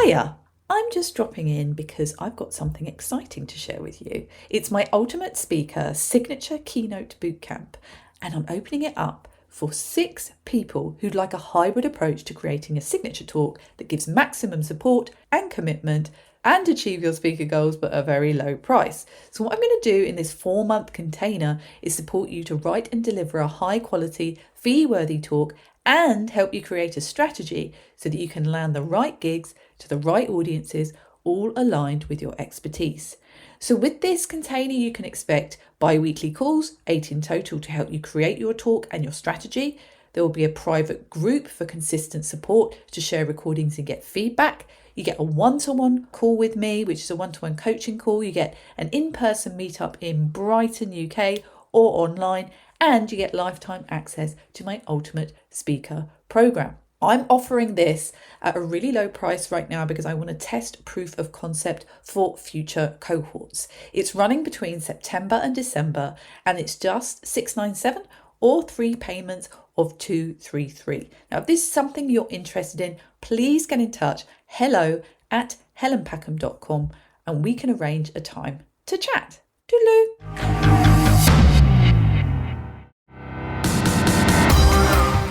Hiya! I'm just dropping in because I've got something exciting to share with you. It's my Ultimate Speaker Signature Keynote Bootcamp, and I'm opening it up for 6 people who'd like a hybrid approach to creating a signature talk that gives maximum support and commitment and achieve your speaker goals but at a very low price. So what I'm going to do in this 4-month container is support you to write and deliver a high quality, fee-worthy talk and help you create a strategy so that you can land the right gigs to the right audiences, all aligned with your expertise. So with this container, you can expect bi-weekly calls, 8 in total, to help you create your talk and your strategy. There will be a private group for consistent support to share recordings and get feedback. You get a one-to-one call with me, which is a one-to-one coaching call. You get an in-person meetup in Brighton, UK, or online, and you get lifetime access to my Ultimate Speaker program. I'm offering this at a really low price right now because I want to test proof of concept for future cohorts. It's running between September and December, and it's just $697 or 3 payments of $233. Now, if this is something you're interested in, please get in touch, hello@helenpackham.com, and we can arrange a time to chat. Toodaloo!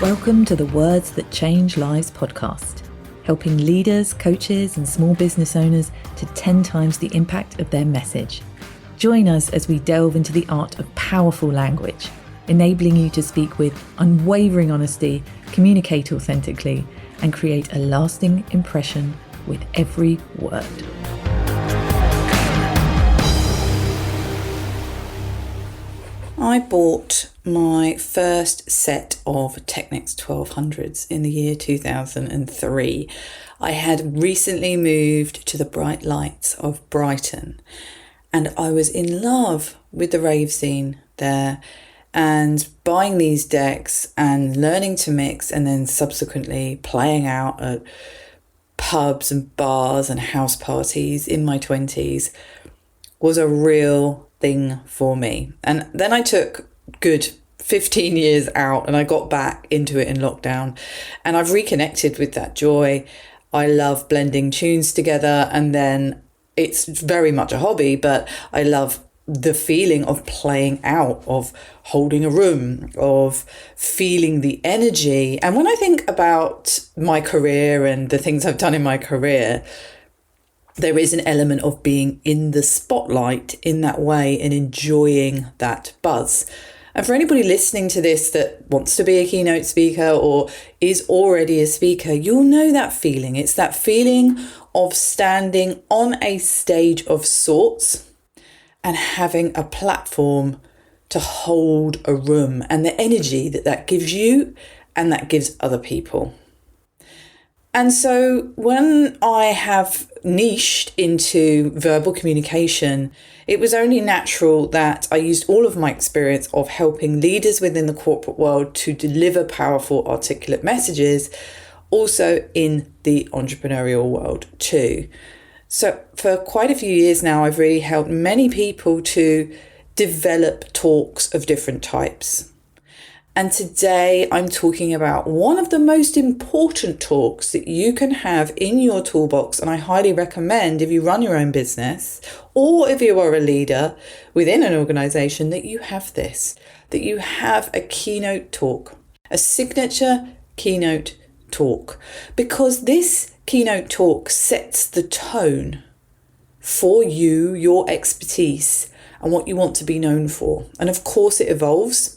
Welcome to the Words That Change Lives podcast, helping leaders, coaches, and small business owners to 10 times the impact of their message. Join us as we delve into the art of powerful language, enabling you to speak with unwavering honesty, communicate authentically, and create a lasting impression with every word. I bought my first set of Technics 1200s in the year 2003. I had recently moved to the bright lights of Brighton, and I was in love with the rave scene there, and buying these decks and learning to mix and then subsequently playing out at pubs and bars and house parties in my 20s was a real thing for me. And then I took good 15 years out and I got back into it in lockdown, and I've reconnected with that joy. I love blending tunes together, and then it's very much a hobby, but I love the feeling of playing out, of holding a room, of feeling the energy. And when I think about my career and the things I've done in my career, there is an element of being in the spotlight in that way and enjoying that buzz. And for anybody listening to this that wants to be a keynote speaker or is already a speaker, you'll know that feeling. It's that feeling of standing on a stage of sorts and having a platform to hold a room, and the energy that gives you and that gives other people. And so when I have niched into verbal communication, it was only natural that I used all of my experience of helping leaders within the corporate world to deliver powerful, articulate messages, also in the entrepreneurial world too. So for quite a few years now, I've really helped many people to develop talks of different types. And today I'm talking about one of the most important talks that you can have in your toolbox. And I highly recommend, if you run your own business or if you are a leader within an organization, that you have this, that you have a keynote talk, a signature keynote talk, because this keynote talk sets the tone for you, your expertise, and what you want to be known for. And of course it evolves.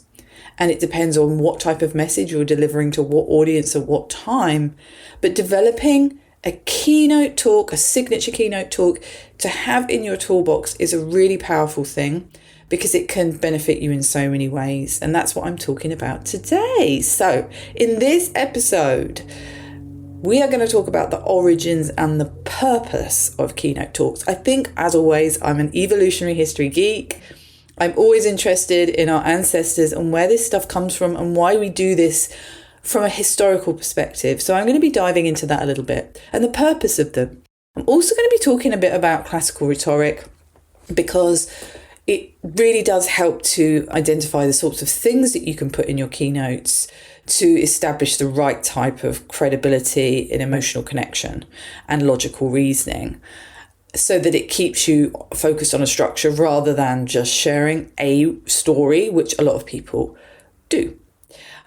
And it depends on what type of message you're delivering to what audience at what time. But developing a keynote talk, a signature keynote talk to have in your toolbox is a really powerful thing because it can benefit you in so many ways. And that's what I'm talking about today. So in this episode, we are going to talk about the origins and the purpose of keynote talks. I think, as always, I'm an evolutionary history geek. I'm always interested in our ancestors and where this stuff comes from and why we do this from a historical perspective. So I'm going to be diving into that a little bit and the purpose of them. I'm also going to be talking a bit about classical rhetoric because it really does help to identify the sorts of things that you can put in your keynotes to establish the right type of credibility in emotional connection and logical reasoning, so that it keeps you focused on a structure rather than just sharing a story, which a lot of people do.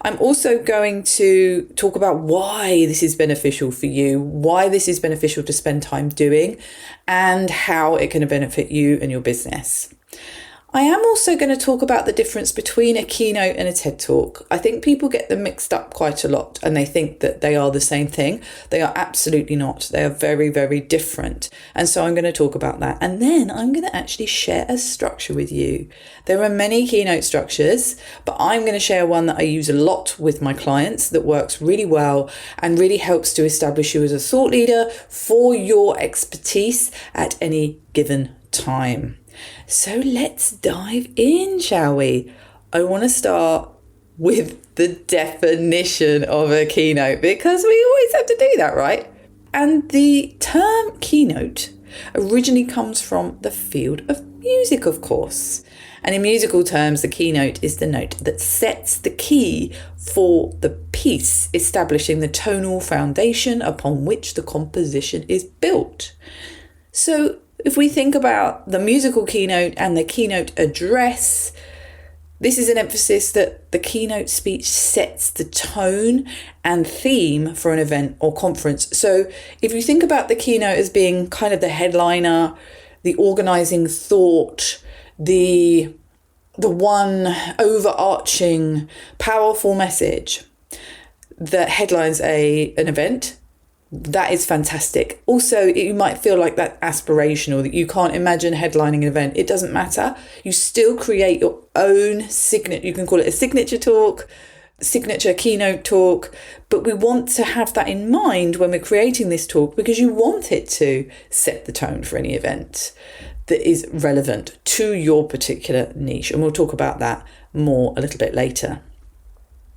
I'm also going to talk about why this is beneficial for you, why this is beneficial to spend time doing, and how it can benefit you and your business. I am also going to talk about the difference between a keynote and a TED Talk. I think people get them mixed up quite a lot and they think that they are the same thing. They are absolutely not. They are very, very different. And so I'm going to talk about that. And then I'm going to actually share a structure with you. There are many keynote structures, but I'm going to share one that I use a lot with my clients that works really well and really helps to establish you as a thought leader for your expertise at any given time. So let's dive in, shall we? I want to start with the definition of a keynote because we always have to do that, right? And the term keynote originally comes from the field of music, of course. And in musical terms, the keynote is the note that sets the key for the piece, establishing the tonal foundation upon which the composition is built. So if we think about the musical keynote and the keynote address, this is an emphasis that the keynote speech sets the tone and theme for an event or conference. So if you think about the keynote as being kind of the headliner, the organizing thought, the one overarching powerful message that headlines an event, that is fantastic. Also, you might feel like that's aspirational, that you can't imagine headlining an event. It doesn't matter. You still create your own signature. You can call it a signature talk, signature keynote talk, but we want to have that in mind when we're creating this talk because you want it to set the tone for any event that is relevant to your particular niche. And we'll talk about that more a little bit later.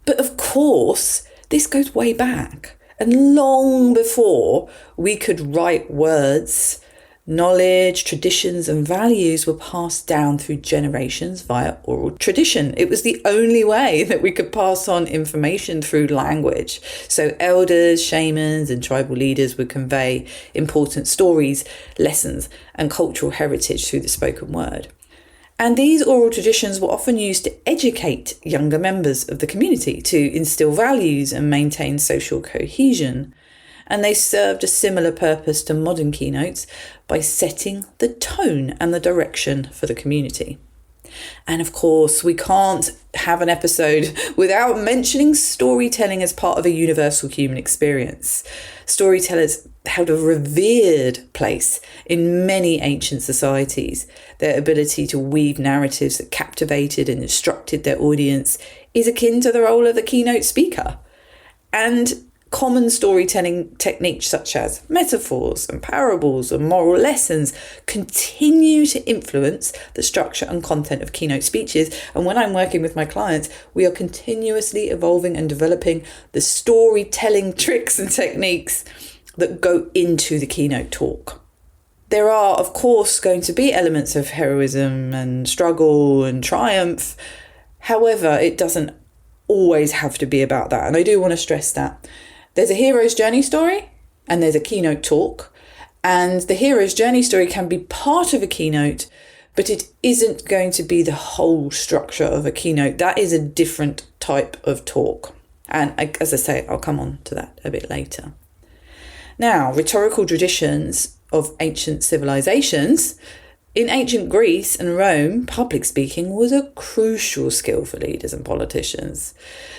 But of course, this goes way back. And long before we could write words, knowledge, traditions and values were passed down through generations via oral tradition. It was the only way that we could pass on information through language. So elders, shamans and tribal leaders would convey important stories, lessons and cultural heritage through the spoken word. And these oral traditions were often used to educate younger members of the community, to instill values and maintain social cohesion. And they served a similar purpose to modern keynotes by setting the tone and the direction for the community. And of course, we can't have an episode without mentioning storytelling as part of a universal human experience. Storytellers held a revered place in many ancient societies. Their ability to weave narratives that captivated and instructed their audience is akin to the role of the keynote speaker. And common storytelling techniques such as metaphors and parables and moral lessons continue to influence the structure and content of keynote speeches. And when I'm working with my clients, we are continuously evolving and developing the storytelling tricks and techniques that go into the keynote talk. There are, of course, going to be elements of heroism and struggle and triumph. However, it doesn't always have to be about that. And I do want to stress that. There's a hero's journey story and there's a keynote talk. And the hero's journey story can be part of a keynote, but it isn't going to be the whole structure of a keynote. That is a different type of talk. And as I say, I'll come on to that a bit later. Now, rhetorical traditions of ancient civilizations. In ancient Greece and Rome, public speaking was a crucial skill for leaders and politicians.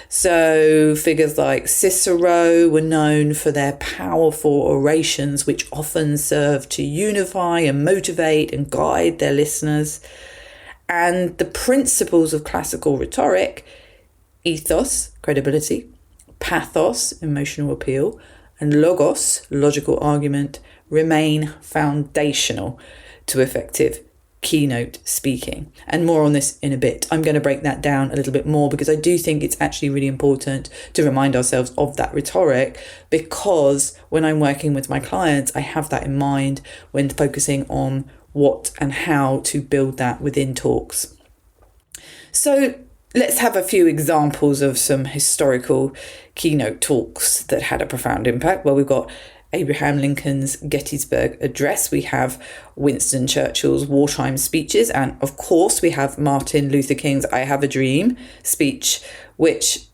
So figures like Cicero were known for their powerful orations, which often served to unify and motivate and guide their listeners. And the principles of classical rhetoric, ethos, credibility, pathos, emotional appeal, and logos, logical argument, remain foundational to effective keynote speaking. And more on this in a bit. I'm going to break that down a little bit more because I do think it's actually really important to remind ourselves of that rhetoric, because when I'm working with my clients, I have that in mind when focusing on what and how to build that within talks. So let's have a few examples of some historical keynote talks that had a profound impact. Well, we've got Abraham Lincoln's Gettysburg Address, we have Winston Churchill's wartime speeches, and of course we have Martin Luther King's I Have a Dream speech, which,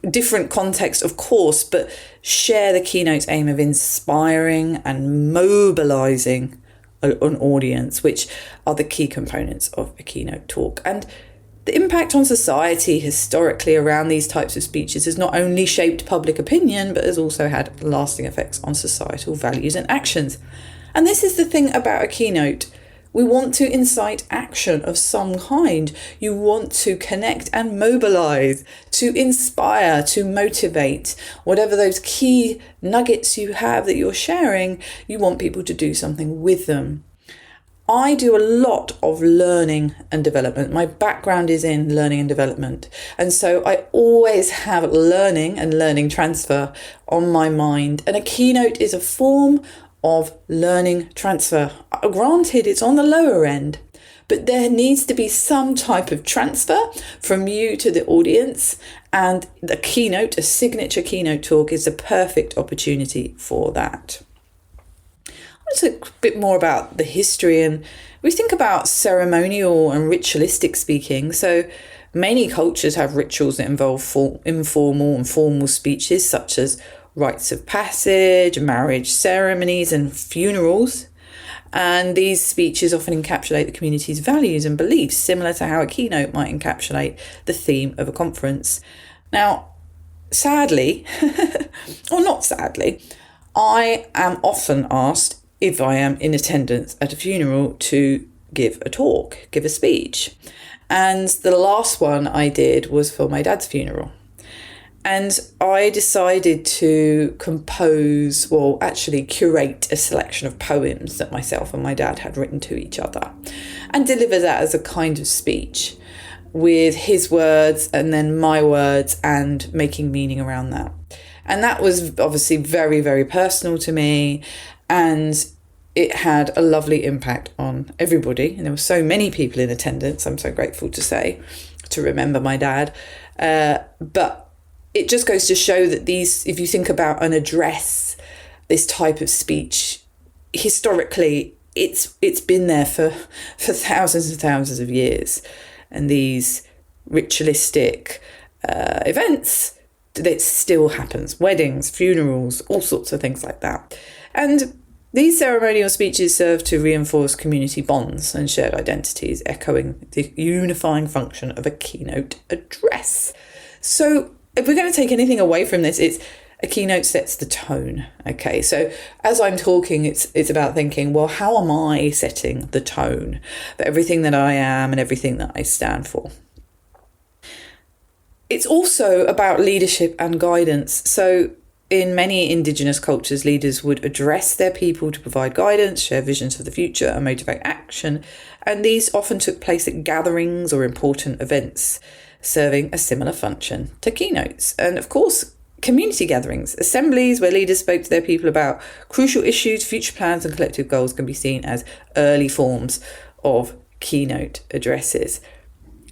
different context of course, but share the keynote's aim of inspiring and mobilising an audience, which are the key components of a keynote talk. And the impact on society historically around these types of speeches has not only shaped public opinion, but has also had lasting effects on societal values and actions. And this is the thing about a keynote. We want to incite action of some kind. You want to connect and mobilise, to inspire, to motivate. Whatever those key nuggets you have that you're sharing, you want people to do something with them. I do a lot of learning and development. My background is in learning and development. And so I always have learning and learning transfer on my mind. And a keynote is a form of learning transfer. Granted, it's on the lower end, but there needs to be some type of transfer from you to the audience. And the keynote, a signature keynote talk, is a perfect opportunity for that. A bit more about the history, and we think about ceremonial and ritualistic speaking. So many cultures have rituals that involve informal and formal speeches, such as rites of passage, marriage ceremonies, and funerals. And these speeches often encapsulate the community's values and beliefs, similar to how a keynote might encapsulate the theme of a conference. Now, sadly, or not sadly, I am often asked if I am in attendance at a funeral to give a talk, give a speech. And the last one I did was for my dad's funeral. And I decided to compose, well, actually curate a selection of poems that myself and my dad had written to each other and deliver that as a kind of speech with his words and then my words and making meaning around that. And that was obviously very, very personal to me. And it had a lovely impact on everybody. And there were so many people in attendance, I'm so grateful to say, to remember my dad. But it just goes to show that these, if you think about an address, this type of speech, historically, it's been there for thousands and thousands of years. And these ritualistic events, it still happens. Weddings, funerals, all sorts of things like that. And these ceremonial speeches serve to reinforce community bonds and shared identities, echoing the unifying function of a keynote address. So if we're going to take anything away from this, it's a keynote sets the tone. Okay, so as I'm talking, it's about thinking, well, how am I setting the tone for everything that I am and everything that I stand for? It's also about leadership and guidance. So in many Indigenous cultures, leaders would address their people to provide guidance, share visions for the future, and motivate action. And these often took place at gatherings or important events, serving a similar function to keynotes. And of course, community gatherings, assemblies where leaders spoke to their people about crucial issues, future plans, and collective goals can be seen as early forms of keynote addresses.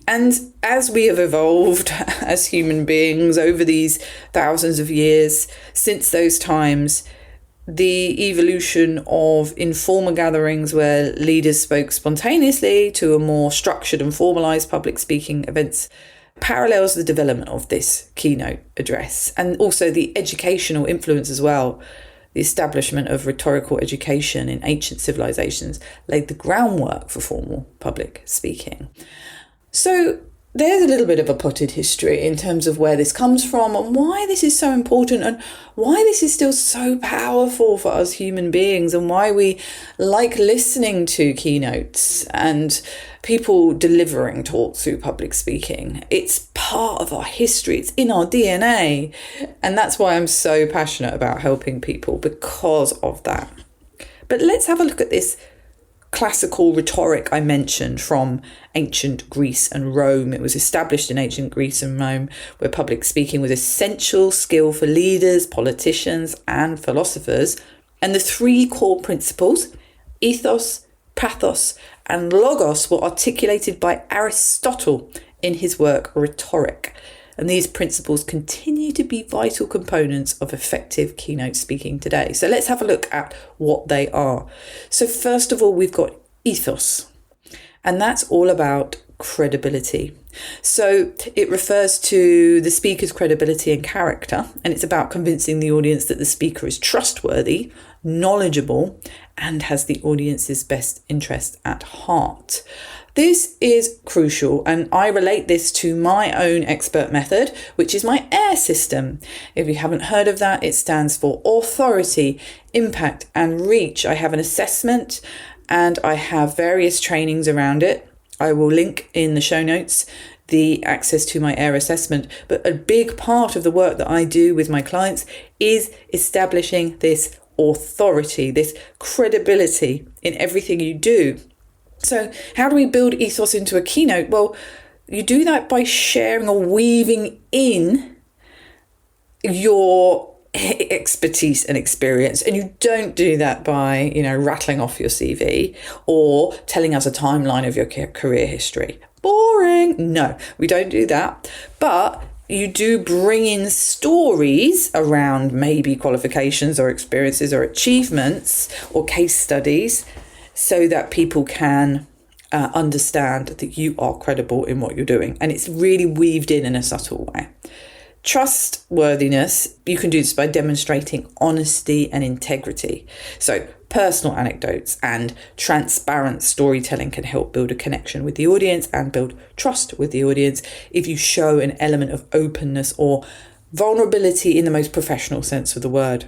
And as we have evolved as human beings over these thousands of years, since those times, the evolution of informal gatherings where leaders spoke spontaneously to a more structured and formalised public speaking events parallels the development of this keynote address, and also the educational influence as well. The establishment of rhetorical education in ancient civilizations laid the groundwork for formal public speaking. So there's a little bit of a potted history in terms of where this comes from and why this is so important and why this is still so powerful for us human beings and why we like listening to keynotes and people delivering talks through public speaking. It's part of our history. It's in our DNA. And that's why I'm so passionate about helping people, because of that. But let's have a look at this classical rhetoric I mentioned from ancient Greece and Rome. It was established in ancient Greece and Rome, where public speaking was essential skill for leaders, politicians, and philosophers. And the three core principles, ethos, pathos, and logos, were articulated by Aristotle in his work Rhetoric. And these principles continue to be vital components of effective keynote speaking today. So let's have a look at what they are. So first of all, we've got ethos, and that's all about credibility. So it refers to the speaker's credibility and character, and it's about convincing the audience that the speaker is trustworthy, knowledgeable, and has the audience's best interest at heart. This is crucial, and I relate this to my own expert method, which is my AIR system. If you haven't heard of that, it stands for authority, impact, and reach. I have an assessment and I have various trainings around it. I will link in the show notes the access to my AIR assessment. But a big part of the work that I do with my clients is establishing this authority, this credibility in everything you do. So how do we build ethos into a keynote? Well, you do that by sharing or weaving in your expertise and experience. And you don't do that by, rattling off your CV or telling us a timeline of your career history. Boring. No, we don't do that. But you do bring in stories around maybe qualifications or experiences or achievements or case studies, so that people can understand that you are credible in what you're doing. And it's really weaved in a subtle way. Trustworthiness, you can do this by demonstrating honesty and integrity. So personal anecdotes and transparent storytelling can help build a connection with the audience and build trust with the audience if you show an element of openness or vulnerability in the most professional sense of the word.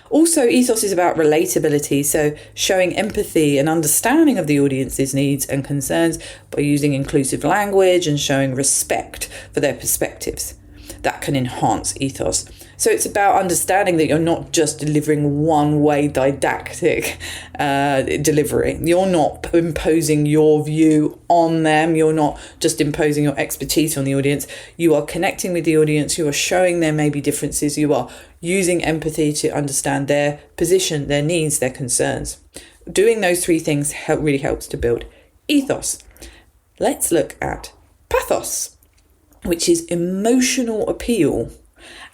Also, ethos is about relatability, so showing empathy and understanding of the audience's needs and concerns by using inclusive language and showing respect for their perspectives. That can enhance ethos. So it's about understanding that you're not just delivering one-way didactic delivery. You're not imposing your view on them. You're not just imposing your expertise on the audience. You are connecting with the audience. You are showing them maybe differences. You are using empathy to understand their position, their needs, their concerns. Doing those three things really helps to build ethos. Let's look at pathos, which is emotional appeal.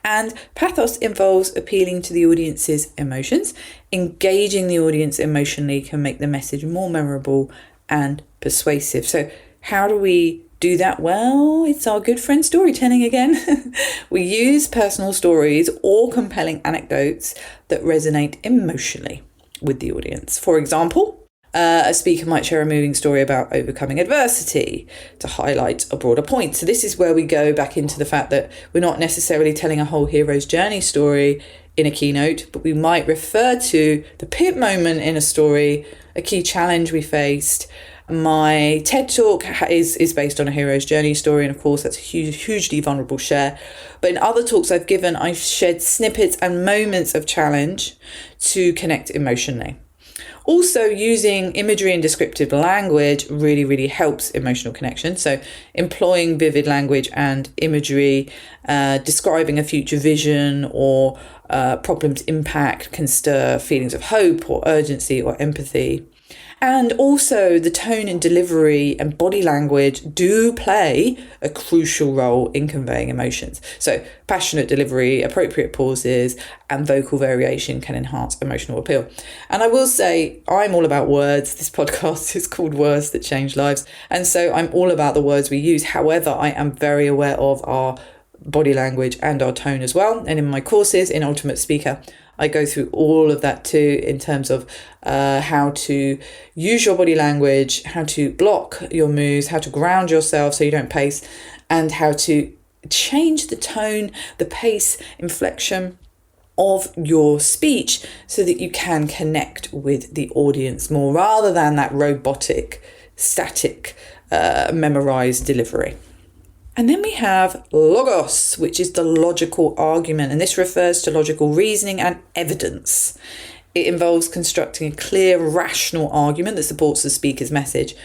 And pathos involves appealing to the audience's emotions. Engaging the audience emotionally can make the message more memorable and persuasive. So how do we do that? Well, it's our good friend storytelling again. We use personal stories or compelling anecdotes that resonate emotionally with the audience. For example, a speaker might share a moving story about overcoming adversity to highlight a broader point. So this is where we go back into the fact that we're not necessarily telling a whole hero's journey story in a keynote, but we might refer to the pivot moment in a story, a key challenge we faced. My TED Talk is based on a hero's journey story, and of course that's a hugely vulnerable share. But in other talks I've given, I've shared snippets and moments of challenge to connect emotionally. Also, using imagery and descriptive language really helps emotional connection. So employing vivid language and imagery, describing a future vision or problem's impact can stir feelings of hope or urgency or empathy. And also the tone and delivery and body language do play a crucial role in conveying emotions. So passionate delivery, appropriate pauses, and vocal variation can enhance emotional appeal. And I will say, I'm all about words. This podcast is called Words That Change Lives. And so I'm all about the words we use. However, I am very aware of our body language and our tone as well. And in my courses in Ultimate Speaker, I go through all of that too in terms of how to use your body language, how to block your moves, how to ground yourself so you don't pace, and how to change the tone, the pace, inflection of your speech so that you can connect with the audience more rather than that robotic, static, memorized delivery. And then we have logos, which is the logical argument, and this refers to logical reasoning and evidence. It involves constructing a clear, rational argument that supports the speaker's message.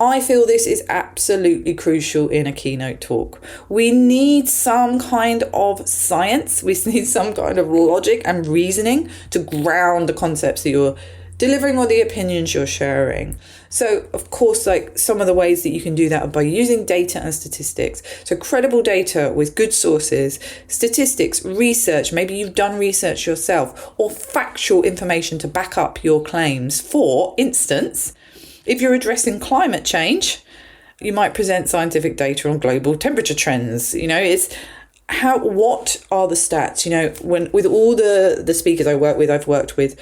I feel this is absolutely crucial in a keynote talk. We need some kind of science, we need some kind of logic and reasoning to ground the concepts that you're delivering all the opinions you're sharing. So of course, like some of the ways that you can do that are by using data and statistics. So credible data with good sources, statistics, research, maybe you've done research yourself, or factual information to back up your claims. For instance, if you're addressing climate change, you might present scientific data on global temperature trends. What are the stats? When with all the speakers I work with, I've worked with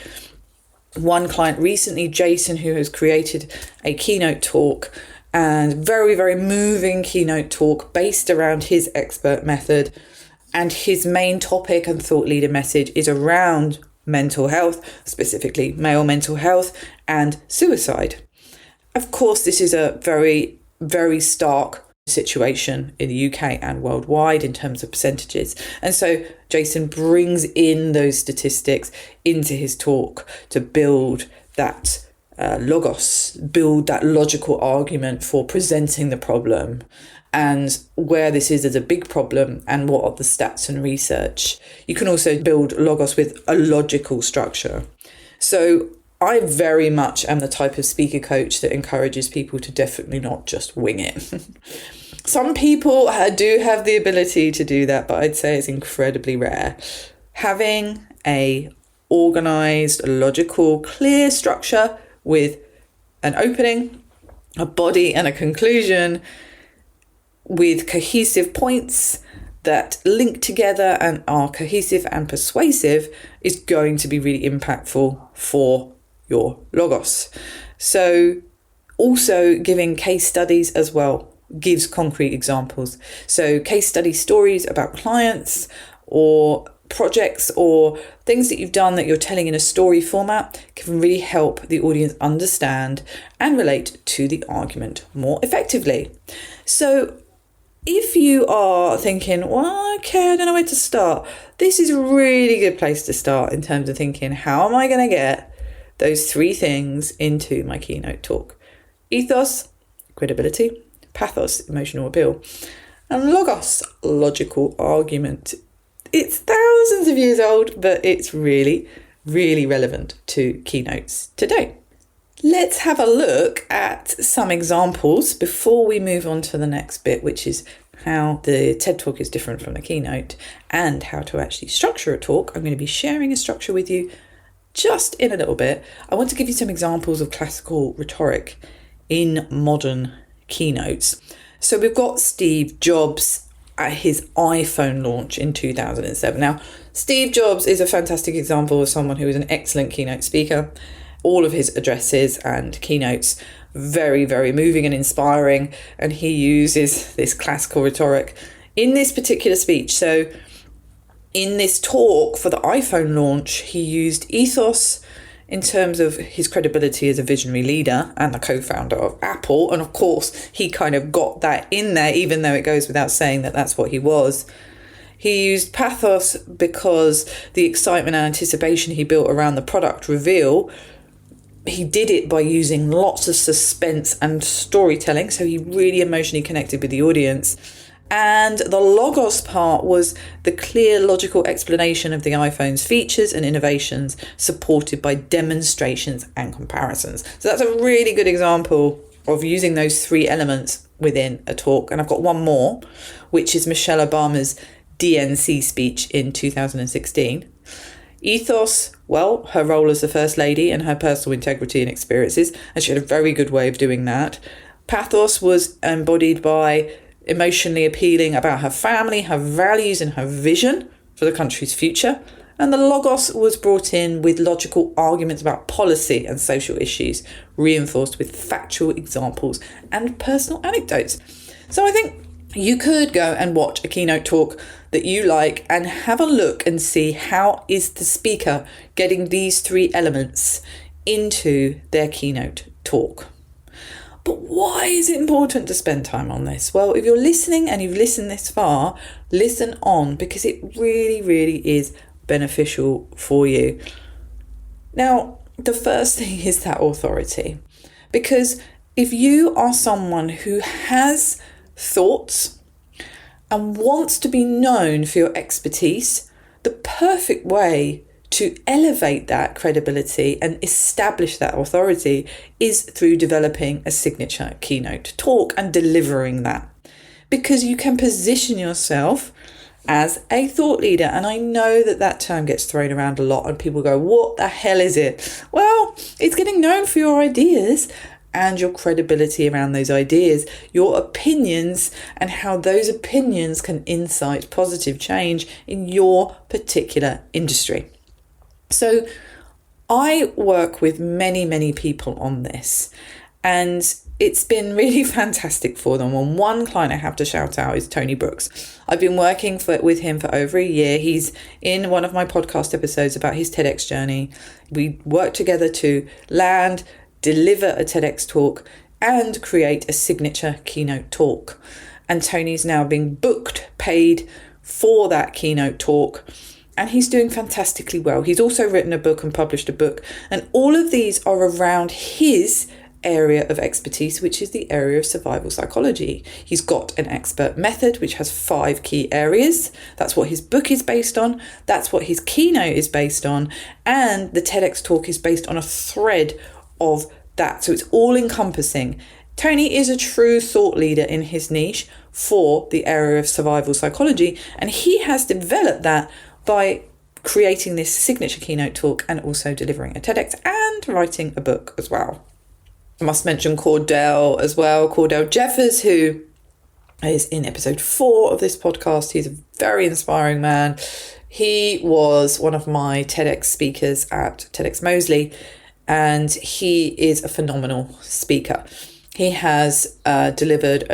one client recently, Jason, who has created a keynote talk, and very, very moving keynote talk based around his expert method. And his main topic and thought leader message is around mental health, specifically male mental health and suicide. Of course, this is a very, very stark situation in the UK and worldwide in terms of percentages. And so Jason brings in those statistics into his talk to build that logos, build that logical argument for presenting the problem and where this is as a big problem and what are the stats and research. You can also build logos with a logical structure. So I very much am the type of speaker coach that encourages people to definitely not just wing it. Some people do have the ability to do that, but I'd say it's incredibly rare. Having a organised, logical, clear structure with an opening, a body and a conclusion with cohesive points that link together and are cohesive and persuasive is going to be really impactful for your logos. So also giving case studies as well gives concrete examples. So case study stories about clients or projects or things that you've done that you're telling in a story format can really help the audience understand and relate to the argument more effectively. So if you are thinking, well, okay, I don't know where to start, this is a really good place to start in terms of thinking, how am I going to get those three things into my keynote talk? Ethos, credibility; pathos, emotional appeal; and logos, logical argument. It's thousands of years old, but it's really, really relevant to keynotes today. Let's have a look at some examples before we move on to the next bit, which is how the TED Talk is different from the keynote and how to actually structure a talk. I'm going to be sharing a structure with you just in a little bit. I want to give you some examples of classical rhetoric in modern keynotes. So we've got Steve Jobs at his iPhone launch in 2007. Now, Steve Jobs is a fantastic example of someone who is an excellent keynote speaker. All of his addresses and keynotes, very, very moving and inspiring. And he uses this classical rhetoric in this particular speech. So in this talk for the iPhone launch, he used ethos in terms of his credibility as a visionary leader and the co-founder of Apple. And of course, he kind of got that in there, even though it goes without saying that that's what he was. He used pathos because the excitement and anticipation he built around the product reveal, he did it by using lots of suspense and storytelling. So he really emotionally connected with the audience. And the logos part was the clear, logical explanation of the iPhone's features and innovations, supported by demonstrations and comparisons. So that's a really good example of using those three elements within a talk. And I've got one more, which is Michelle Obama's DNC speech in 2016. Ethos, well, her role as the First Lady and her personal integrity and experiences, and she had a very good way of doing that. Pathos was embodied by emotionally appealing about her family, her values and her vision for the country's future. And the logos was brought in with logical arguments about policy and social issues, reinforced with factual examples and personal anecdotes. So I think you could go and watch a keynote talk that you like and have a look and see how is the speaker getting these three elements into their keynote talk. But why is it important to spend time on this? Well, if you're listening and you've listened this far, listen on, because it really, really is beneficial for you. Now, the first thing is that authority. Because if you are someone who has thoughts and wants to be known for your expertise, the perfect way to elevate that credibility and establish that authority is through developing a signature keynote talk and delivering that. Because you can position yourself as a thought leader. And I know that term gets thrown around a lot and people go, what the hell is it? Well, it's getting known for your ideas and your credibility around those ideas, your opinions, and how those opinions can incite positive change in your particular industry. So I work with many people on this, and it's been really fantastic for them. And one client I have to shout out is Tony Brooks. I've been working with him for over a year. He's in one of my podcast episodes about his TEDx journey. We worked together to land, deliver a TEDx talk, and create a signature keynote talk. And Tony's now being booked, paid for that keynote talk. And he's doing fantastically well. He's also written a book and published a book. And all of these are around his area of expertise, which is the area of survival psychology. He's got an expert method, which has 5 key areas. That's what his book is based on. That's what his keynote is based on. And the TEDx talk is based on a thread of that. So it's all encompassing. Tony is a true thought leader in his niche for the area of survival psychology. And he has developed that by creating this signature keynote talk and also delivering a TEDx and writing a book as well. I must mention Cordell as well, Cordell Jeffers, who is in episode 4 of this podcast. He's a very inspiring man. He was one of my TEDx speakers at TEDx Moseley, and he is a phenomenal speaker. He has delivered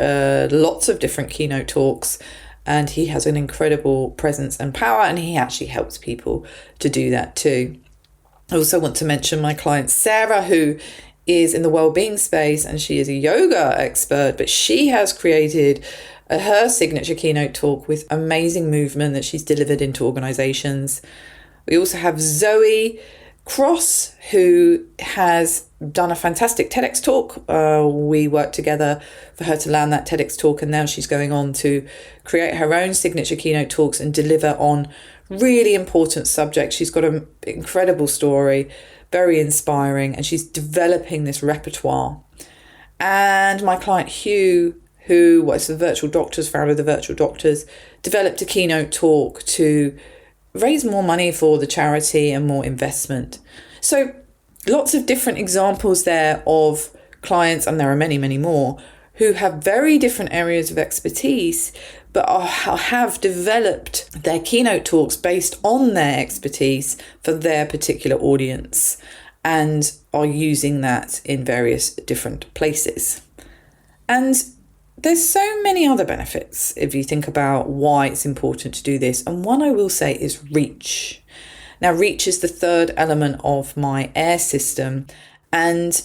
lots of different keynote talks, and he has an incredible presence and power, and he actually helps people to do that too. I also want to mention my client Sarah, who is in the well-being space, and she is a yoga expert, but she has created her signature keynote talk with amazing movement that she's delivered into organizations. We also have Zoe Cross, who has done a fantastic TEDx talk. We worked together for her to land that TEDx talk, and now she's going on to create her own signature keynote talks and deliver on really important subjects. She's got an incredible story, very inspiring, and she's developing this repertoire. And my client Hugh, who was the Virtual Doctors, founder of the Virtual Doctors, developed a keynote talk to raise more money for the charity and more investment. So lots of different examples there of clients, and there are many more, who have very different areas of expertise, but have developed their keynote talks based on their expertise for their particular audience and are using that in various different places. And there's so many other benefits if you think about why it's important to do this. And one I will say is reach. Now, reach is the third element of my AIR system. And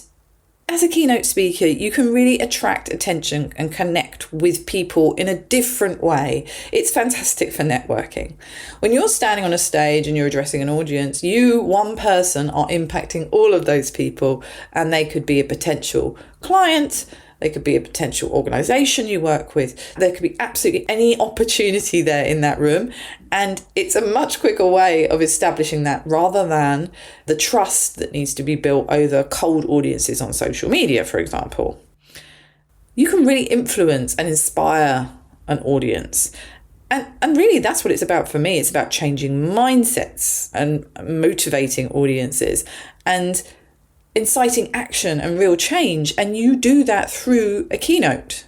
as a keynote speaker, you can really attract attention and connect with people in a different way. It's fantastic for networking. When you're standing on a stage and you're addressing an audience, you, one person, are impacting all of those people, and they could be a potential client. They could be a potential organisation you work with. There could be absolutely any opportunity there in that room. And it's a much quicker way of establishing that rather than the trust that needs to be built over cold audiences on social media, for example. You can really influence and inspire an audience. And really, that's what it's about for me. It's about changing mindsets and motivating audiences and inciting action and real change, and you do that through a keynote.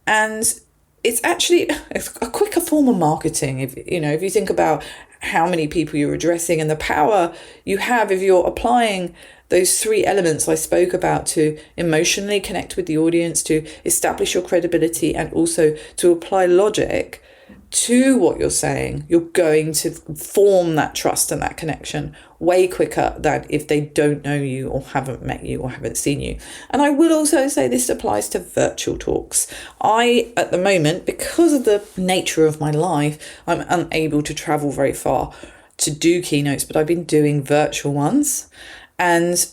And it's actually a quicker form of marketing. If you think about how many people you're addressing and the power you have if you're applying those 3 elements I spoke about to emotionally connect with the audience, to establish your credibility, and also to apply logic to what you're saying, you're going to form that trust and that connection way quicker than if they don't know you or haven't met you or haven't seen you. And I will also say this applies to virtual talks. At the moment, because of the nature of my life, I'm unable to travel very far to do keynotes, but I've been doing virtual ones, and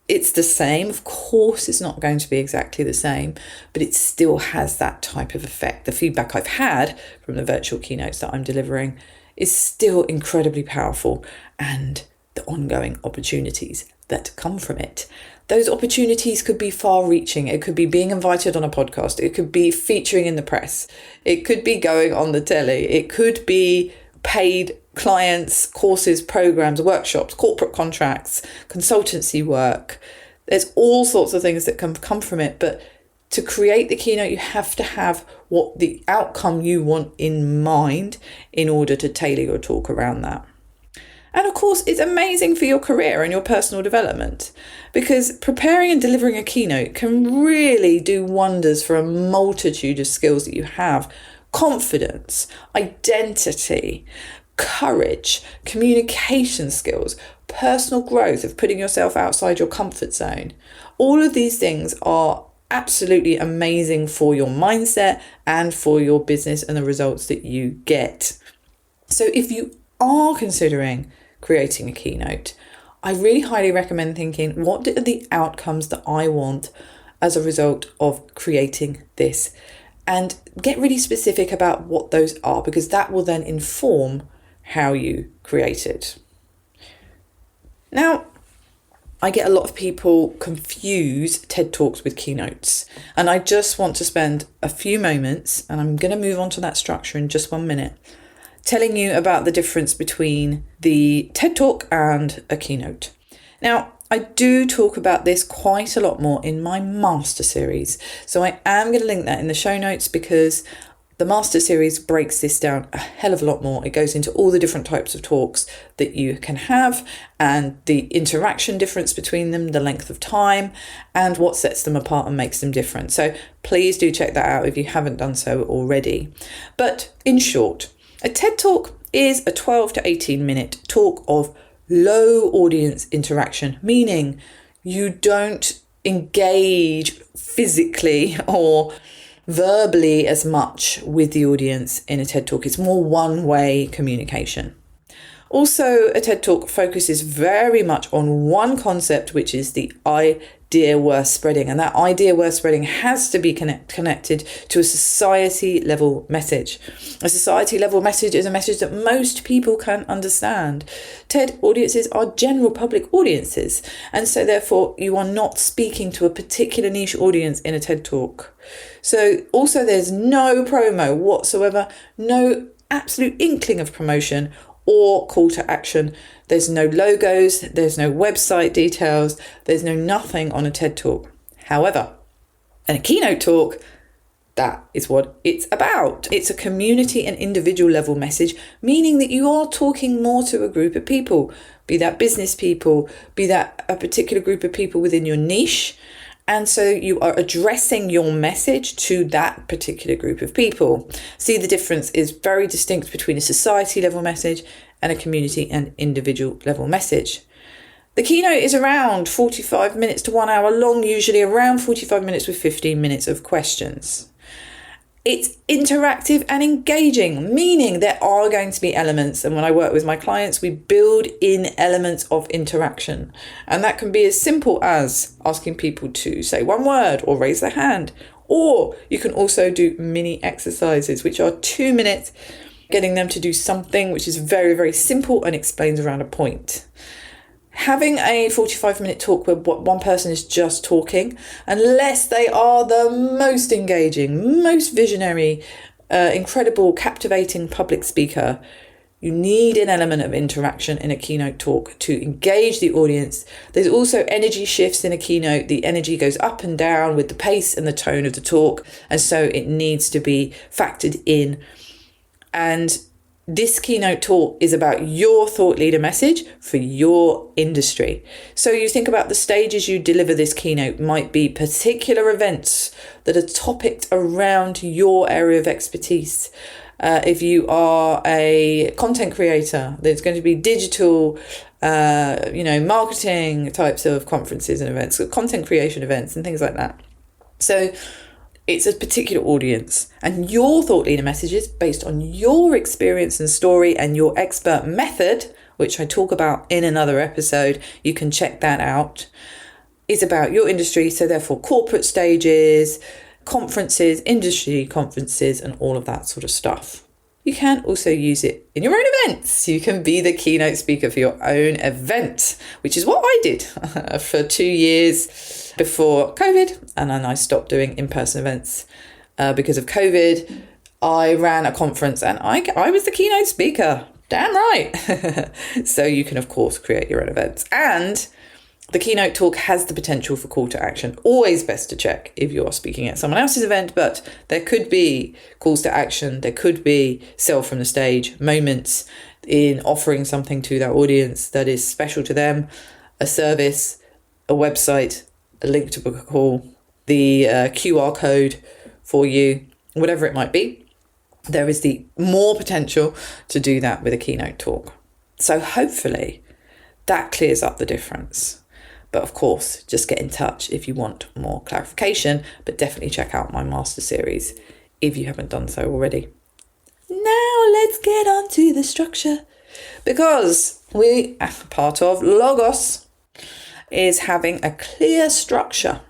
it's the same. Of course, it's not going to be exactly the same, but it still has that type of effect. The feedback I've had from the virtual keynotes that I'm delivering is still incredibly powerful. and the ongoing opportunities that come from it. Those opportunities could be far-reaching. It could be being invited on a podcast. It could be featuring in the press. It could be going on the telly. It could be paid clients, courses, programs, workshops, corporate contracts, consultancy work. There's all sorts of things that can come from it. But to create the keynote, you have to have what the outcome you want in mind in order to tailor your talk around that. And of course, it's amazing for your career and your personal development, because preparing and delivering a keynote can really do wonders for a multitude of skills that you have. Confidence, identity, courage, communication skills, personal growth of putting yourself outside your comfort zone. All of these things are absolutely amazing for your mindset and for your business and the results that you get. So if you are considering creating a keynote, I really highly recommend thinking, what are the outcomes that I want as a result of creating this? And get really specific about what those are, because that will then inform how you create it. Now, I get a lot of people confuse TED Talks with keynotes, and I just want to spend a few moments, and I'm going to move on to that structure in just 1 minute, telling you about the difference between the TED Talk and a keynote. Now, I do talk about this quite a lot more in my master series, so I am going to link that in the show notes, because the master series breaks this down a hell of a lot more. It goes into all the different types of talks that you can have and the interaction difference between them, the length of time, and what sets them apart and makes them different. So please do check that out if you haven't done so already. But in short, a TED Talk is a 12 to 18 minute talk of low audience interaction, meaning you don't engage physically or verbally as much with the audience in a TED Talk. It's more one-way communication. Also, a TED Talk focuses very much on one concept, which is the idea worth spreading. And that idea worth spreading has to be connected to a society level message. A society level message is a message that most people can understand. TED audiences are general public audiences. And so therefore you are not speaking to a particular niche audience in a TED Talk. So also there's no promo whatsoever, no absolute inkling of promotion or call to action. There's no logos, there's no website details, there's no nothing on a TED Talk. However, in a keynote talk, that is what it's about. It's a community and individual level message, meaning that you are talking more to a group of people, be that business people, be that a particular group of people within your niche. And so you are addressing your message to that particular group of people. See, the difference is very distinct between a society level message and a community and individual level message. The keynote is around 45 minutes to 1 hour long, usually around 45 minutes with 15 minutes of questions. It's interactive and engaging, meaning there are going to be elements. And when I work with my clients, we build in elements of interaction. And that can be as simple as asking people to say one word or raise their hand. Or you can also do mini exercises, which are 2 minutes, getting them to do something which is very, very simple and explains around a point. Having a 45-minute talk where one person is just talking, unless they are the most engaging, most visionary, incredible, captivating public speaker, you need an element of interaction in a keynote talk to engage the audience. There's also energy shifts in a keynote. The energy goes up and down with the pace and the tone of the talk, and so it needs to be factored in. And this keynote talk is about your thought leader message for your industry. So you think about the stages you deliver this keynote might be particular events that are topicked around your area of expertise. If you are a content creator, there's going to be digital, marketing types of conferences and events, content creation events and things like that. So it's a particular audience, and your thought leader messages based on your experience and story and your expert method, which I talk about in another episode, you can check that out, is about your industry. So therefore corporate stages, conferences, industry conferences, and all of that sort of stuff. you can also use it in your own events. You can be the keynote speaker for your own event, which is what I did for 2 years before COVID. And then I stopped doing in-person events because of COVID. I ran a conference and I was the keynote speaker. Damn right. So you can, of course, create your own events. And the keynote talk has the potential for call to action. Always best to check if you are speaking at someone else's event, but there could be calls to action. There could be sell from the stage moments in offering something to that audience that is special to them, a service, a website, a link to book a call, the QR code for you, whatever it might be. There is the more potential to do that with a keynote talk. So hopefully that clears up the difference. But of course, just get in touch if you want more clarification, but definitely check out my master series if you haven't done so already. Now let's get on to the structure, because part of Logos is having a clear structure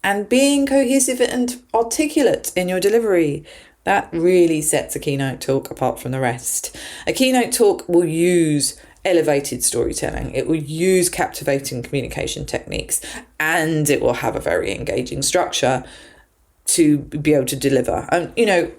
and being cohesive and articulate in your delivery. That really sets a keynote talk apart from the rest. A keynote talk will use elevated storytelling. It will use captivating communication techniques, and it will have a very engaging structure to be able to deliver. And,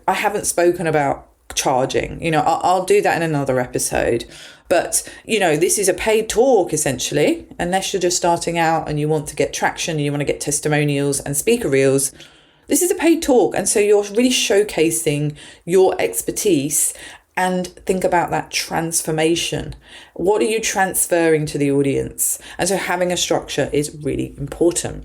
I haven't spoken about charging. I'll do that in another episode. But, this is a paid talk, essentially, unless you're just starting out and you want to get traction and you want to get testimonials and speaker reels. This is a paid talk. And so you're really showcasing your expertise. And think about that transformation. What are you transferring to the audience? And so having a structure is really important.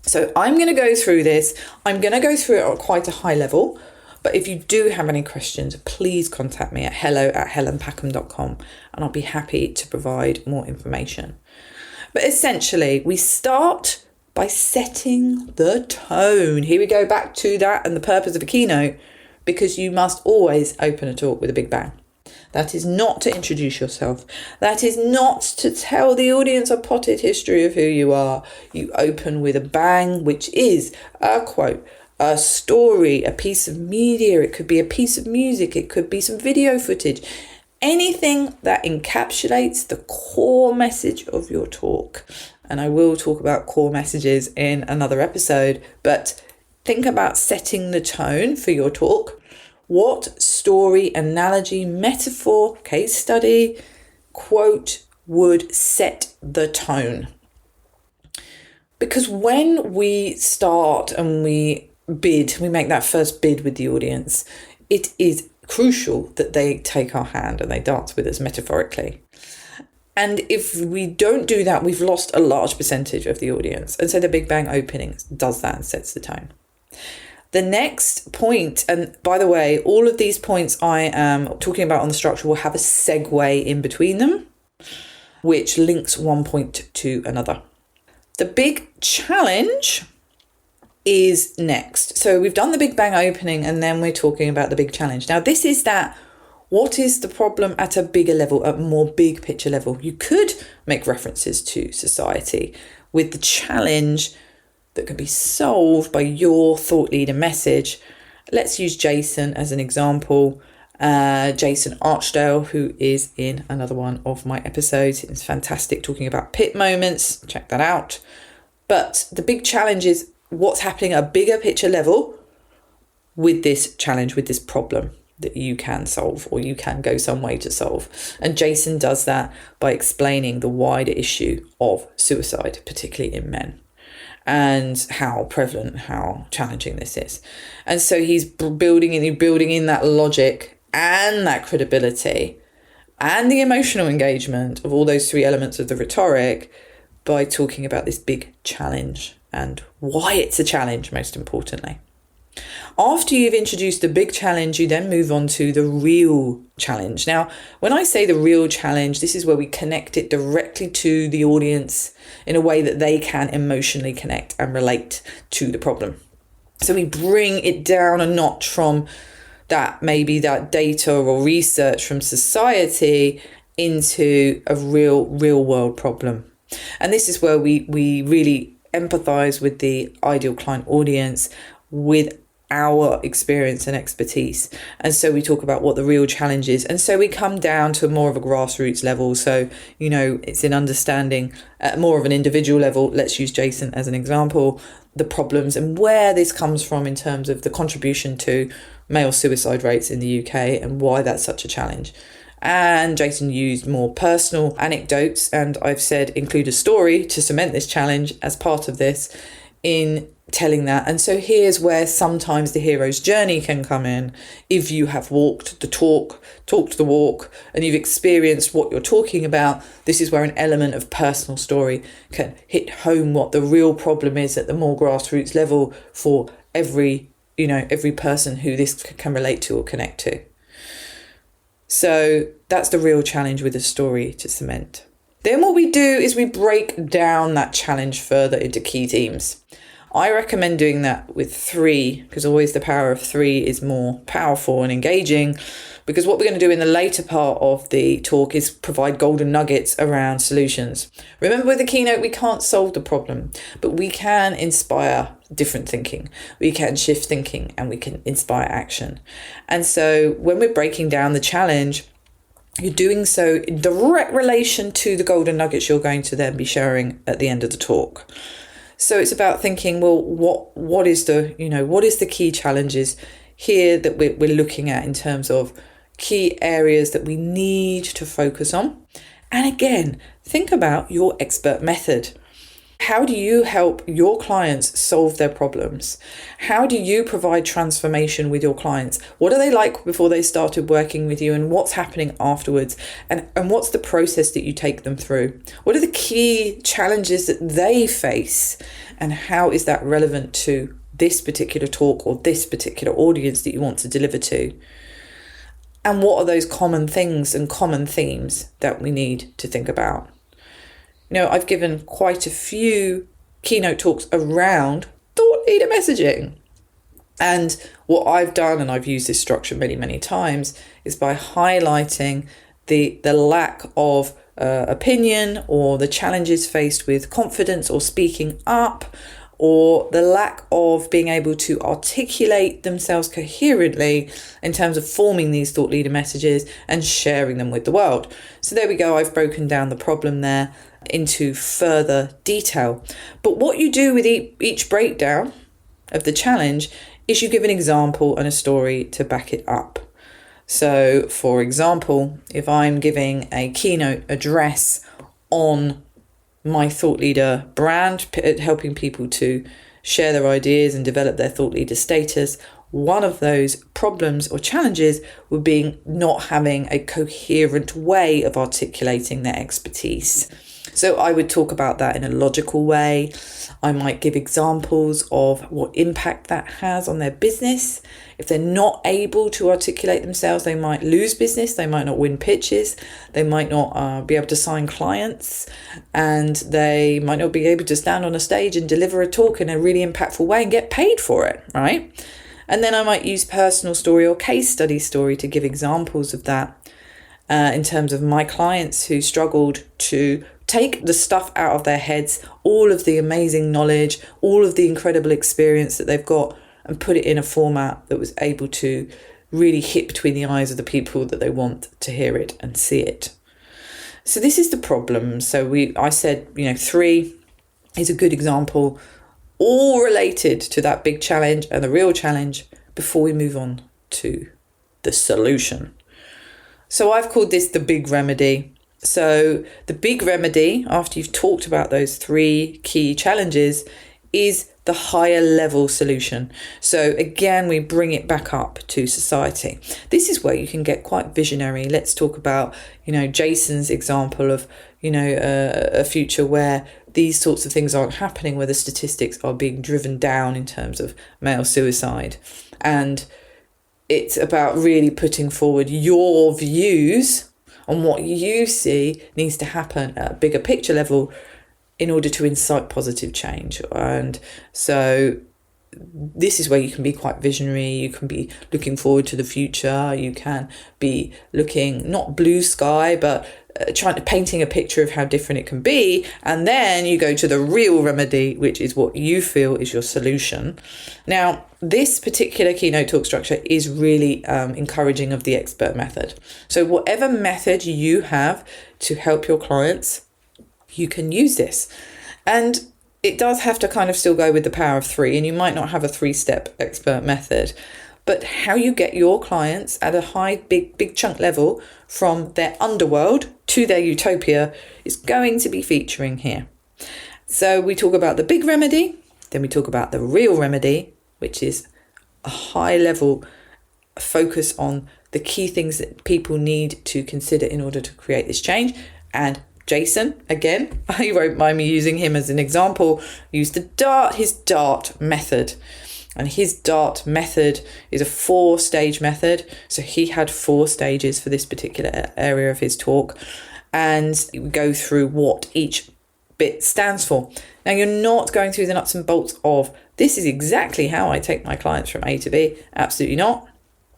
So I'm going to go through this. I'm going to go through it at quite a high level. But if you do have any questions, please contact me at hello@helenpackham.com and I'll be happy to provide more information. But essentially, we start by setting the tone. Here we go back to that and the purpose of a keynote. Because you must always open a talk with a big bang. That is not to introduce yourself. That is not to tell the audience a potted history of who you are. You open with a bang, which is a quote, a story, a piece of media. It could be a piece of music. It could be some video footage. Anything that encapsulates the core message of your talk. And I will talk about core messages in another episode, but think about setting the tone for your talk. What story, analogy, metaphor, case study, quote would set the tone? Because when we start and we make that first bid with the audience, it is crucial that they take our hand and they dance with us metaphorically. And if we don't do that, we've lost a large percentage of the audience. And so the Big Bang opening does that and sets the tone. The next point, and by the way, all of these points I am talking about on the structure will have a segue in between them, which links one point to another. The big challenge is next. So we've done the Big Bang opening and then we're talking about the big challenge. Now this is that, what is the problem at a bigger level, at a more big picture level? You could make references to society with the challenge that can be solved by your thought leader message. Let's use Jason as an example. Jason Archdale, who is in another one of my episodes. It's fantastic talking about pit moments. Check that out. But the big challenge is what's happening at a bigger picture level with this challenge, with this problem that you can solve or you can go some way to solve. And Jason does that by explaining the wider issue of suicide, particularly in men, and how prevalent, how challenging this is. And so he's building in that logic and that credibility and the emotional engagement of all those three elements of the rhetoric by talking about this big challenge and why it's a challenge, most importantly. After you've introduced the big challenge, you then move on to the real challenge. Now, when I say the real challenge, this is where we connect it directly to the audience in a way that they can emotionally connect and relate to the problem. So we bring it down a notch from that, maybe that data or research from society into a real world problem. And this is where we really empathize with the ideal client audience with our experience and expertise. And so we talk about what the real challenge is. And so we come down to more of a grassroots level. So, it's in understanding at more of an individual level. Let's use Jason as an example, the problems and where this comes from in terms of the contribution to male suicide rates in the UK and why that's such a challenge. And Jason used more personal anecdotes, and I've said include a story to cement this challenge as part of this in telling that. And so here's where sometimes the hero's journey can come in. If you have walked the talk, talked the walk, and you've experienced what you're talking about, this is where an element of personal story can hit home what the real problem is at the more grassroots level for every person who this can relate to or connect to. So that's the real challenge with a story to cement. Then what we do is we break down that challenge further into key themes. I recommend doing that with 3, because always the power of 3 is more powerful and engaging, because what we're going to do in the later part of the talk is provide golden nuggets around solutions. Remember, with the keynote, we can't solve the problem, but we can inspire different thinking. We can shift thinking and we can inspire action. And so when we're breaking down the challenge, you're doing so in direct relation to the golden nuggets you're going to then be sharing at the end of the talk. So it's about thinking, well, what is the key challenges here that we're looking at in terms of key areas that we need to focus on? And again, think about your expert method. How do you help your clients solve their problems? How do you provide transformation with your clients? What are they like before they started working with you, and what's happening afterwards? And what's the process that you take them through? What are the key challenges that they face? And how is that relevant to this particular talk or this particular audience that you want to deliver to? And what are those common things and common themes that we need to think about? I've given quite a few keynote talks around thought leader messaging. And what I've done, and I've used this structure many, many times, is by highlighting the lack of opinion or the challenges faced with confidence or speaking up, or the lack of being able to articulate themselves coherently in terms of forming these thought leader messages and sharing them with the world. So there we go. I've broken down the problem there into further detail. But what you do with each breakdown of the challenge is you give an example and a story to back it up. So, for example, if I'm giving a keynote address on my thought leader brand, helping people to share their ideas and develop their thought leader status, one of those problems or challenges would be not having a coherent way of articulating their expertise. So I would talk about that in a logical way. I might give examples of what impact that has on their business. If they're not able to articulate themselves, they might lose business, they might not win pitches, they might not be able to sign clients, and they might not be able to stand on a stage and deliver a talk in a really impactful way and get paid for it, right? And then I might use personal story or case study story to give examples of that in terms of my clients who struggled to take the stuff out of their heads, all of the amazing knowledge, all of the incredible experience that they've got, and put it in a format that was able to really hit between the eyes of the people that they want to hear it and see it. So this is the problem. So I said, 3 is a good example, all related to that big challenge and the real challenge before we move on to the solution. So I've called this the big remedy. So the big remedy, after you've talked about those 3 key challenges, is the higher level solution. So again, we bring it back up to society. This is where you can get quite visionary. Let's talk about, Jason's example of, a future where these sorts of things aren't happening, where the statistics are being driven down in terms of male suicide. And it's about really putting forward your views on what you see needs to happen at a bigger picture level in order to incite positive change. And so this is where you can be quite visionary. You can be looking forward to the future. You can be looking not blue sky, but painting a picture of how different it can be, and then you go to the real remedy, which is what you feel is your solution. Now, this particular keynote talk structure is really encouraging of the expert method. So whatever method you have to help your clients, you can use this. And it does have to kind of still go with the power of three, and you might not have a 3-step expert method, but how you get your clients at a high, big chunk level from their underworld to their utopia is going to be featuring here. So we talk about the big remedy, then we talk about the real remedy, which is a high level focus on the key things that people need to consider in order to create this change. And Jason, again, you won't mind me using him as an example, used his DART method. And his DART method is a 4-stage method. So he had 4 stages for this particular area of his talk. And we go through what each bit stands for. Now, you're not going through the nuts and bolts of, this is exactly how I take my clients from A to B. Absolutely not.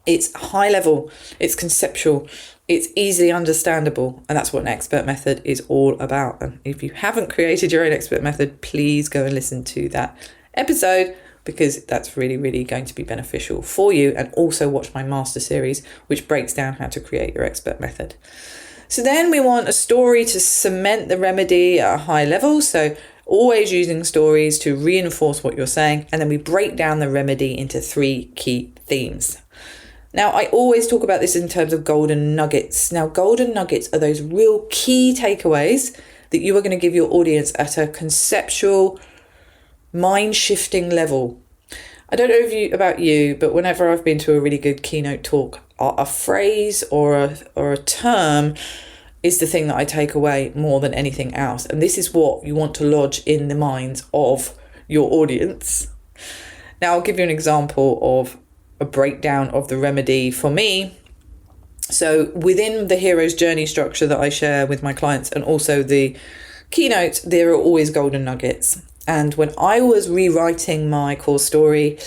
It's high level, it's conceptual, it's easily understandable. And that's what an expert method is all about. And if you haven't created your own expert method, please go and listen to that episode, because that's really, really going to be beneficial for you. And also watch my master series, which breaks down how to create your expert method. So then we want a story to cement the remedy at a high level. So always using stories to reinforce what you're saying. And then we break down the remedy into 3 key themes. Now, I always talk about this in terms of golden nuggets. Now, golden nuggets are those real key takeaways that you are going to give your audience at a conceptual, mind-shifting level. I don't know about you, but whenever I've been to a really good keynote talk, a phrase or a term is the thing that I take away more than anything else. And this is what you want to lodge in the minds of your audience. Now, I'll give you an example of a breakdown of the remedy for me. So within the hero's journey structure that I share with my clients and also the keynote, there are always golden nuggets. And when I was rewriting my core story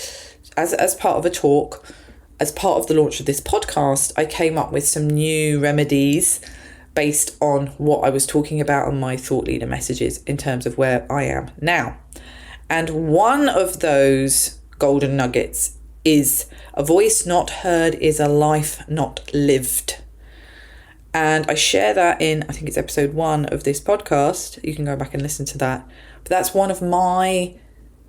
as part of a talk, as part of the launch of this podcast, I came up with some new remedies based on what I was talking about and my thought leader messages in terms of where I am now. And one of those golden nuggets is a voice not heard is a life not lived. And I share that in, I think it's episode 1 of this podcast. You can go back and listen to that. But that's one of my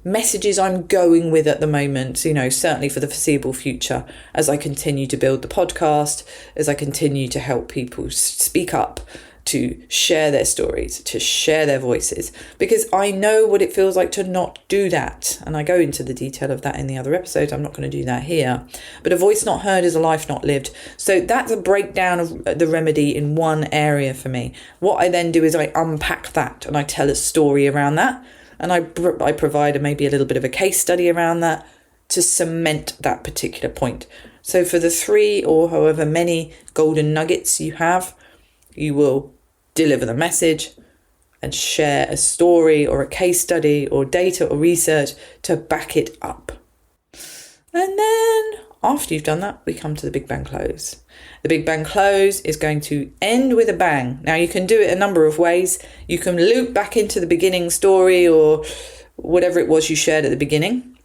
messages I'm going with at the moment, certainly for the foreseeable future, as I continue to build the podcast, as I continue to help people speak up, to share their stories, to share their voices, because I know what it feels like to not do that. And I go into the detail of that in the other episodes. I'm not going to do that here. But a voice not heard is a life not lived. So that's a breakdown of the remedy in one area for me. What I then do is I unpack that and I tell a story around that. And I provide maybe a little bit of a case study around that to cement that particular point. So for the 3 or however many golden nuggets you have, you will deliver the message and share a story or a case study or data or research to back it up. And then after you've done that, we come to the Big Bang Close. The Big Bang Close is going to end with a bang. Now, you can do it a number of ways. You can loop back into the beginning story or whatever it was you shared at the beginning.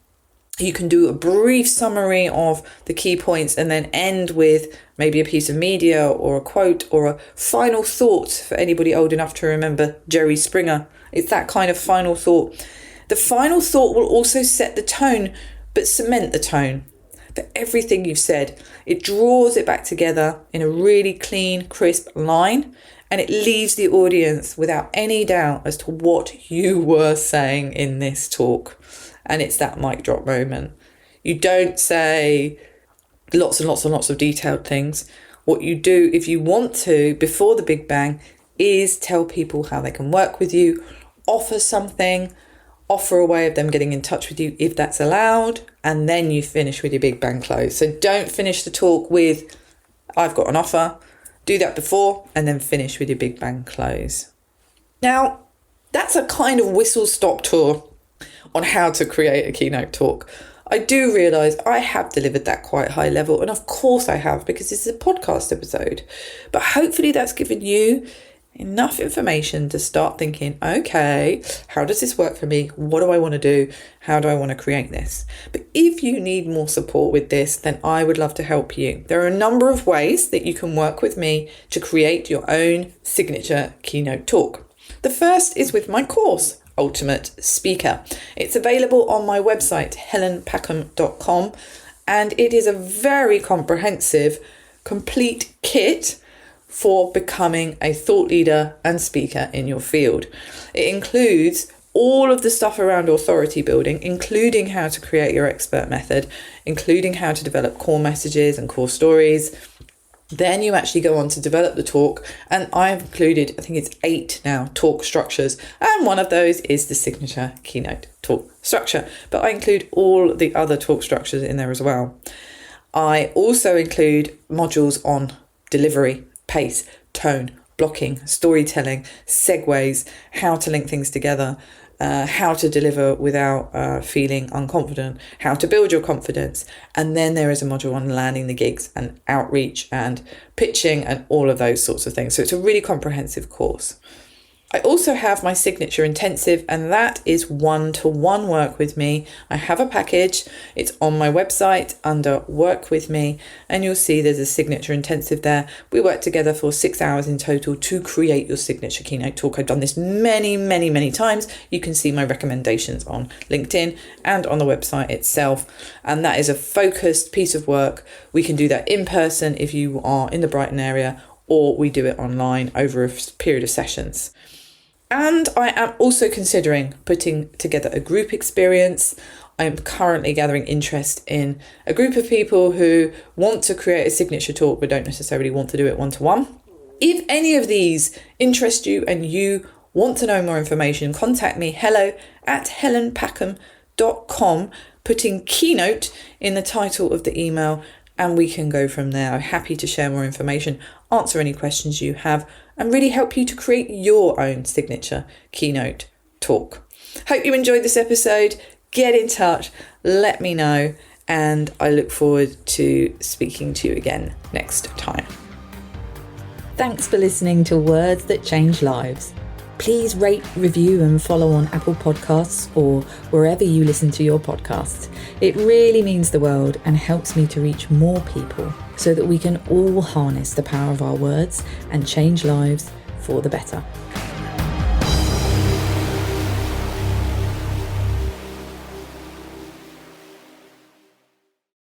You can do a brief summary of the key points and then end with maybe a piece of media or a quote or a final thought for anybody old enough to remember Jerry Springer. It's that kind of final thought. The final thought will also set the tone, but cement the tone for everything you've said. It draws it back together in a really clean, crisp line, and it leaves the audience without any doubt as to what you were saying in this talk. And it's that mic drop moment. You don't say lots and lots and lots of detailed things. What you do, if you want to, before the Big Bang, is tell people how they can work with you, offer something, offer a way of them getting in touch with you if that's allowed, and then you finish with your Big Bang Close. So don't finish the talk with, I've got an offer. Do that before and then finish with your Big Bang Close. Now, that's a kind of whistle-stop tour on how to create a keynote talk. I do realise I have delivered that quite high level, and of course I have, because this is a podcast episode. But hopefully that's given you Enough information to start thinking, okay, how does this work for me? What do I want to do? How do I want to create this? But if you need more support with this, then I would love to help you. There are a number of ways that you can work with me to create your own signature keynote talk. The first is with my course, Ultimate Speaker. It's available on my website, helenpackham.com, and it is a very comprehensive, complete kit for becoming a thought leader and speaker in your field. It includes all of the stuff around authority building, including how to create your expert method, including how to develop core messages and core stories. Then you actually go on to develop the talk, and I've included, I think it's 8 now, talk structures, and one of those is the signature keynote talk structure, but I include all the other talk structures in there as well. I also include modules on delivery, pace, tone, blocking, storytelling, segues, how to link things together, how to deliver without feeling unconfident, how to build your confidence. And then there is a module on landing the gigs and outreach and pitching and all of those sorts of things. So it's a really comprehensive course. I also have my signature intensive, and that is one-to-one work with me. I have a package. It's on my website under work with me, and you'll see there's a signature intensive there. We work together for 6 hours in total to create your signature keynote talk. I've done this many times. You can see my recommendations on LinkedIn and on the website itself. And that is a focused piece of work. We can do that in person if you are in the Brighton area, or we do it online over a period of sessions. And I am also considering putting together a group experience. I am currently gathering interest in a group of people who want to create a signature talk but don't necessarily want to do it one-to-one. If any of these interest you and you want to know more information, contact me, hello@helenpackham.com, putting keynote in the title of the email, and we can go from there. I'm happy to share more information, answer any questions you have, and really help you to create your own signature keynote talk. Hope you enjoyed this episode. Get in touch, let me know, and I look forward to speaking to you again next time. Thanks for listening to Words That Change Lives. Please rate, review and follow on Apple Podcasts or wherever you listen to your podcasts. It really means the world and helps me to reach more people so that we can all harness the power of our words and change lives for the better.